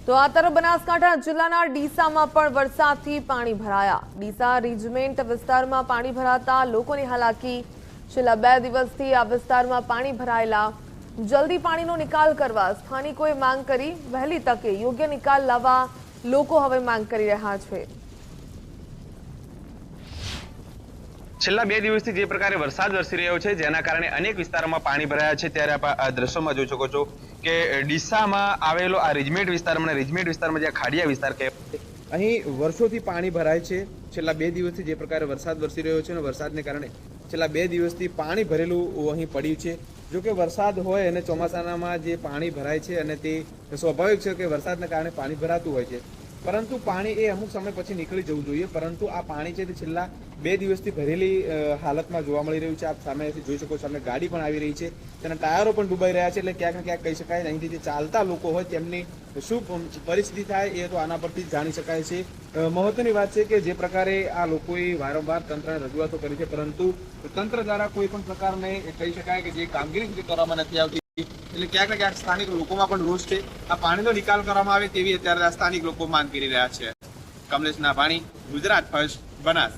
તો આ તરફ બનાસકાંઠા જિલ્લાના ડીસામાં પણ વરસાદથી પાણી ભરાયા। ડીસા રીજમેન્ટ વિસ્તારમાં પાણી ભરાતા લોકોની હાલાકી। છેલ્લા 2 દિવસથી આ વિસ્તારમાં પાણી ભરાયેલા। જલ્દી પાણીનો નિકાલ કરવા સ્થાનિકોએ માંગ કરી। વહેલી તકે યોગ્ય નિકાલ લાવવા લોકો હવે માંગ કરી રહ્યા છે। છેલ્લા 2 દિવસથી જે પ્રકારે વરસાદ વરસી રહ્યો છે જેના કારણે અનેક વિસ્તારોમાં પાણી ભરાયા છે ત્યારે આપ આ દ્રશ્યોમાં જોઈ શકો છો કે ડીસામાં આવેલો આ રીજમેન્ટ વિસ્તારમાં જે ખાડિયા વિસ્તાર કહેવાય અહીં વર્ષોથી પાણી ભરાય છે। છેલ્લા 2 દિવસથી જે પ્રકારે વરસાદ વરસી રહ્યો છે અને વરસાદને કારણે છેલ્લા 2 દિવસથી પાણી ભરેલું અહીં પડ્યું છે। જો કે વરસાદ હોય અને ચોમાસામાં જે પાણી ભરાય છે અને તે સ્વાભાવિક છે કે વરસાદને કારણે પાણી ભરાતું હોય છે, પરંતુ પાણી એ અમુક સમય પછી નીકળી જવું જોઈએ। પરંતુ આ પાણી છે તે છેલ્લા 2 દિવસથી ભરેલી હાલતમાં જોવા મળી રહ્યું છે। આપ સામેથી જોઈ શકો છો, સામે ગાડી પણ આવી રહી છે, તેના ટાયરો પણ ડૂબાઈ રહ્યા છે। એટલે ક્યાંક ને ક્યાંક કહી શકાય અહીંથી જે ચાલતા લોકો હોય તેમની શું પરિસ્થિતિ થાય એ તો આના પરથી જાણી શકાય છે। મહત્વની વાત છે કે જે પ્રકારે આ લોકોએ વારંવાર તંત્રને રજૂઆતો કરી છે, પરંતુ તંત્ર દ્વારા કોઈ પણ પ્રકારને કહી શકાય કે જે કામગીરી કરવામાં નથી આવતી। એટલે ક્યાંક ને ક્યાંક સ્થાનિક લોકોમાં પણ રોષ છે। આ પાણીનો નિકાલ કરવામાં આવે તેવી અત્યારે સ્થાનિક લોકો માંગ કરી રહ્યા છે। કમલેશ નાભાણી, ગુજરાત ફર્સ્ટ, બનાસ।